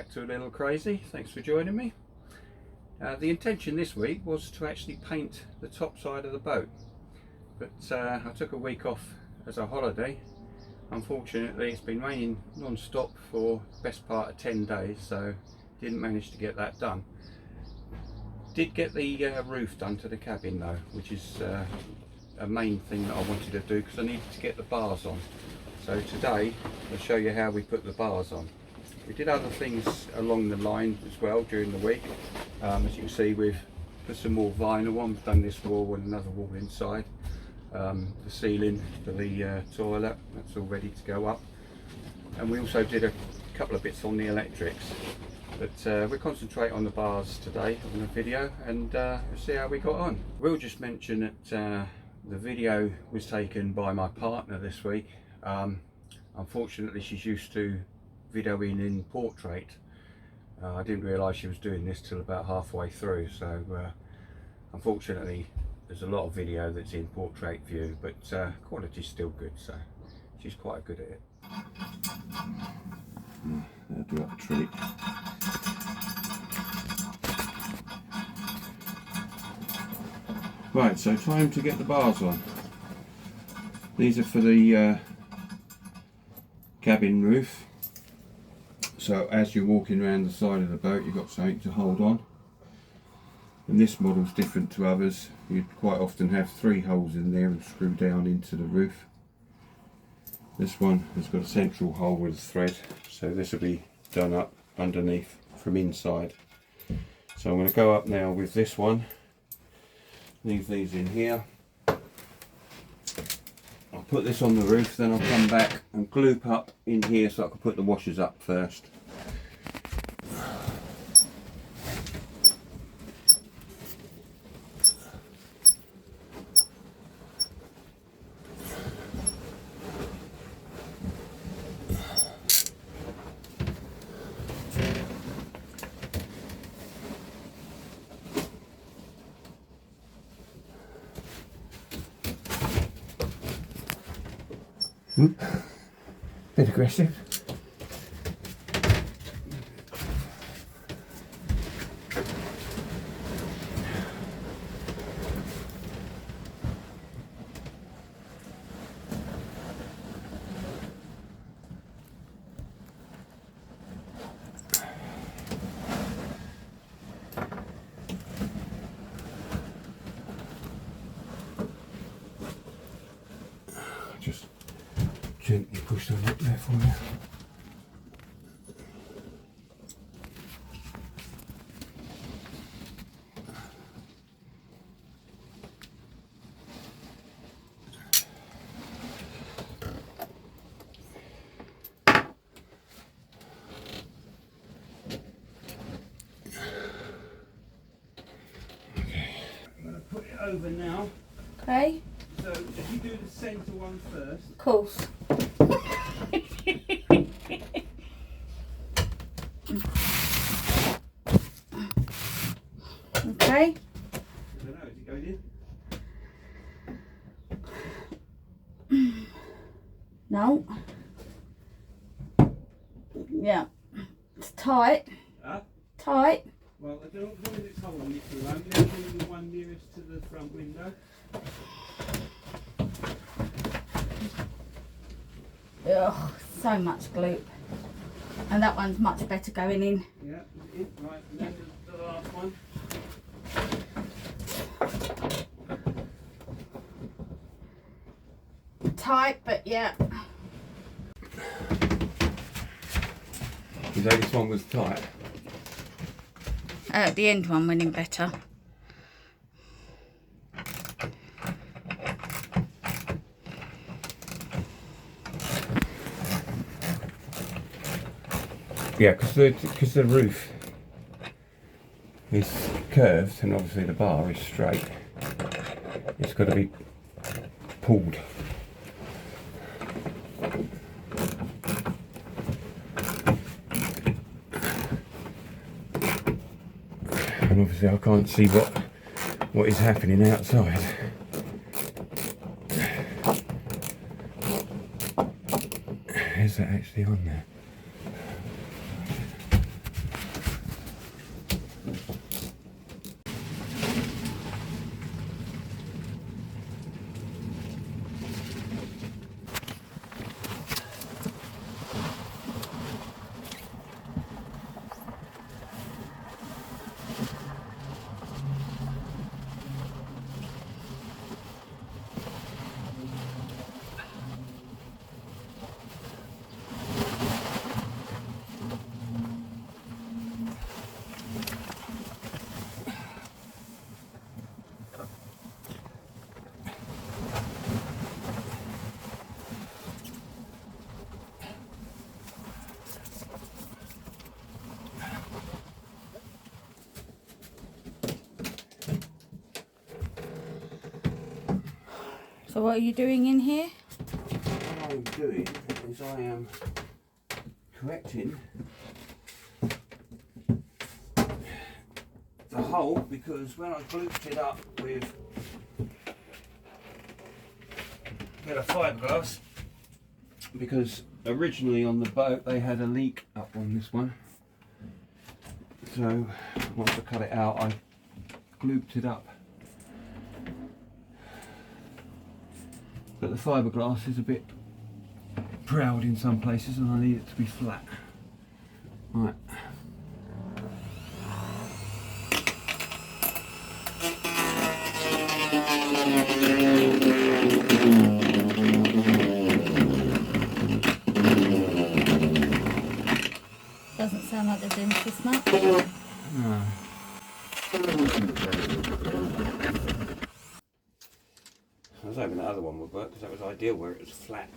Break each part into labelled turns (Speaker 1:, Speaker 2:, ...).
Speaker 1: back to A Little Crazy. Thanks for joining me. The intention this week was to actually paint the top side of the boat, but I took a week off as a holiday. Unfortunately, it's been raining non-stop for the best part of 10 days, so didn't manage to get that done. Did get the roof done to the cabin though, which is a main thing that I wanted to do because I needed to get the bars on. So today I'll show you how we put the bars on. We did other things along the line as well during the week. As you can see, we've put some more vinyl on. We've done this wall and another wall inside. The ceiling for the toilet, that's all ready to go up. And we also did a couple of bits on the electrics. But we'll concentrate on the bars today on the video and we'll see how we got on. We'll just mention that the video was taken by my partner this week. Unfortunately, she's used to videoing in portrait. I didn't realise she was doing this till about halfway through, so unfortunately there's a lot of video that's in portrait view, but quality's still good, so she's quite good at it. That'll do up a treat. Right, so time to get the bars on. These are for the cabin roof. So as you're walking around the side of the boat, you've got something to hold on. And this model's different to others. You'd quite often have 3 holes in there and screw down into the roof. This one has got a central hole with a thread, so this will be done up underneath from inside. So I'm going to go up now with this one. Leave these in here. I'll put this on the roof, then I'll come back and gloop up in here so I can put the washers up first. Bit aggressive. Just gently push them up there for me. Okay, I'm going to put it over now.
Speaker 2: Okay.
Speaker 1: So if you do the centre one first.
Speaker 2: Of course. Okay.
Speaker 1: I don't know, is it going in?
Speaker 2: No. Yeah. It's tight.
Speaker 1: Huh?
Speaker 2: Tight.
Speaker 1: Well, I don't know if it's holding it too long. Now doing the one nearest to the front window.
Speaker 2: Ugh, so much gloop. And that one's much better going in.
Speaker 1: Yeah, right, and then the last one.
Speaker 2: Tight, but yeah.
Speaker 1: You say this one was tight?
Speaker 2: The end one went in better.
Speaker 1: Yeah, because the roof is curved and obviously the bar is straight. It's got to be pulled. And obviously I can't see what is happening outside. Is that actually on there?
Speaker 2: So what are you doing in here?
Speaker 1: What I'm doing is I am correcting the hole, because when I glooped it up with a bit of fiberglass, because originally on the boat they had a leak up on this one, so once I cut it out I glooped it up, but the fiberglass is a bit proud in some places and I need it to be flat. Right.
Speaker 2: Doesn't sound like they're doing this much.
Speaker 1: No. I was hoping the other one would work because that was ideal where it was flat.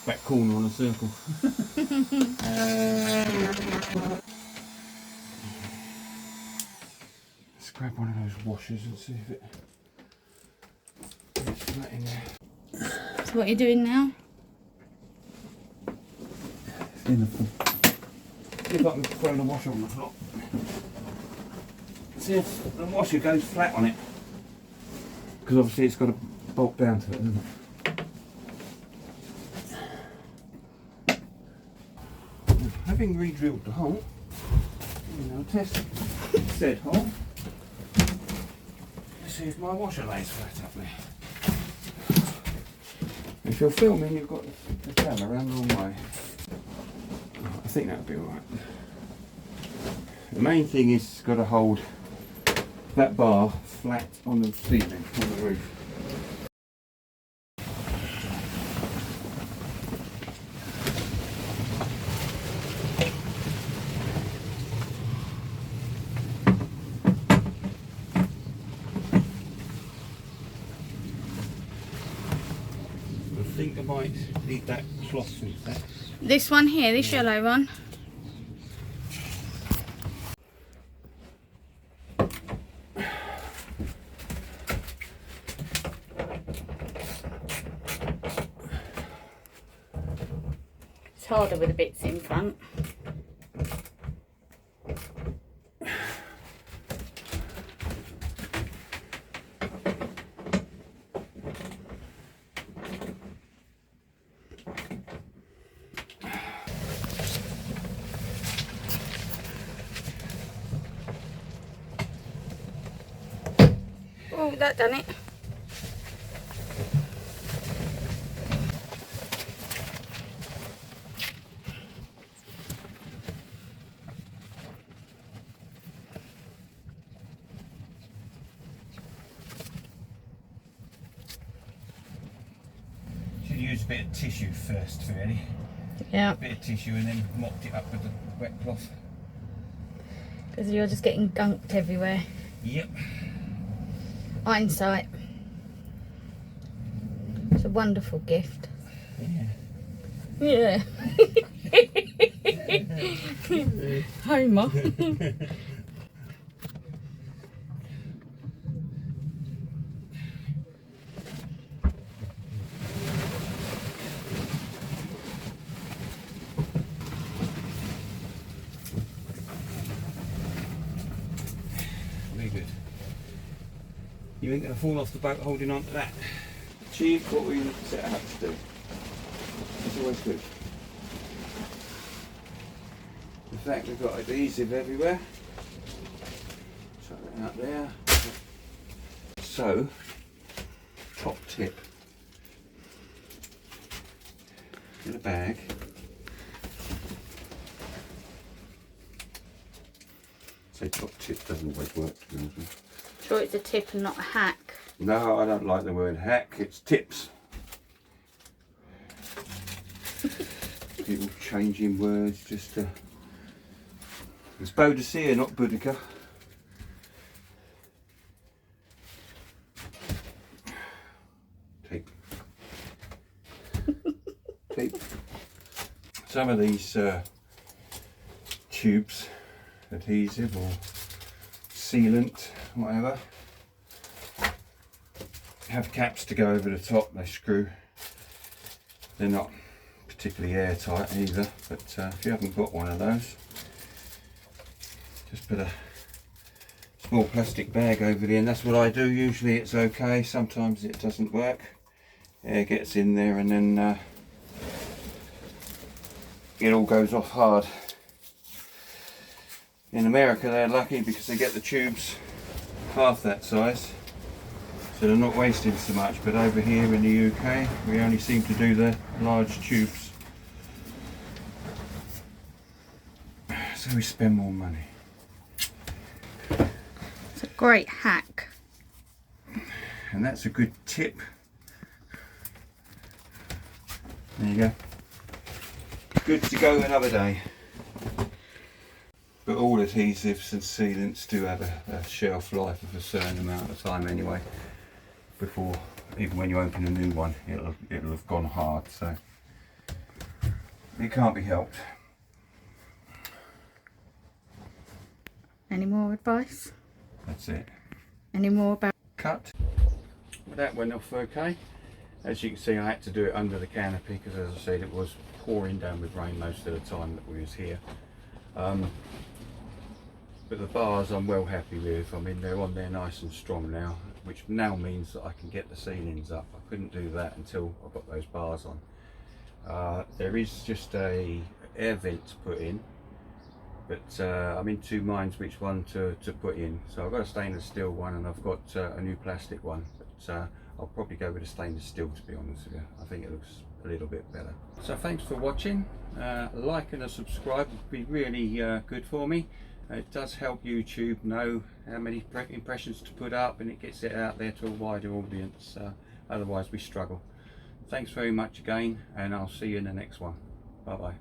Speaker 1: Back corner on a circle. Let's grab one of those washers and see if it gets flat in there.
Speaker 2: So what are you doing now?
Speaker 1: See if I can throw the washer on the top. See if the washer goes flat on it. Because obviously it's got to bolt down to it, doesn't it? Having re-drilled the hole, I'll test said hole. Let's see if my washer lays flat up there. If you're filming, you've got the camera around the wrong way. I think that'll be alright. The main thing is it's got to hold that bar flat on the ceiling, on the roof. I think I might need that cloth with that.
Speaker 2: This one here, this yellow one. It's harder with the bits in front. Oh, that done it.
Speaker 1: Should use a bit of tissue first, really.
Speaker 2: Yeah.
Speaker 1: A bit of tissue and then mopped it up with the wet cloth.
Speaker 2: Because you're just getting gunked everywhere.
Speaker 1: Yep.
Speaker 2: Hindsight. It's a wonderful gift.
Speaker 1: Yeah.
Speaker 2: Yeah. Homer.
Speaker 1: Very good. You ain't going to fall off the boat holding on to that. Achieve what we set out to do. It's always good. The fact we've got adhesive everywhere. Chuck that out there. So, top tip. In a bag. Say top tip doesn't always work, to be honest with you.
Speaker 2: Sure, it's a tip and not a hack.
Speaker 1: No, I don't like the word hack, it's tips. People changing words just to It's Boadicea, not Boudica. Tape. Tape. Some of these tubes, adhesive or sealant, whatever, have caps to go over the top. They screw. They're not particularly airtight either, but if you haven't got one of those, just put a small plastic bag over the end. That's what I do. Usually it's okay, sometimes it doesn't work. Air gets in there and then it all goes off hard. In America they're lucky because they get the tubes half that size, so they're not wasting so much, but over here in the UK we only seem to do the large tubes, so we spend more money.
Speaker 2: It's a great hack.
Speaker 1: And that's a good tip. There you go. Good to go another day. But all adhesives and sealants do have a shelf life of a certain amount of time anyway. Before, even when you open a new one, it'll have gone hard, so it can't be helped.
Speaker 2: Any more advice?
Speaker 1: That's it.
Speaker 2: Any more about
Speaker 1: Cut. Well, that went off okay. As you can see, I had to do it under the canopy because, as I said, it was pouring down with rain most of the time that we was here. But the bars I'm well happy with. I mean, they're on there nice and strong now, which now means that I can get the ceilings up. I couldn't do that until I got those bars on. There is just a air vent to put in, but I'm in two minds which one to put in. So I've got a stainless steel one and I've got a new plastic one, but I'll probably go with the stainless steel, to be honest with you. I think it looks a little bit better. So thanks for watching. Like and a subscribe would be really good for me. It does help YouTube know how many impressions to put up, and it gets it out there to a wider audience. Otherwise we struggle. Thanks very much again, and I'll see you in the next one. Bye bye.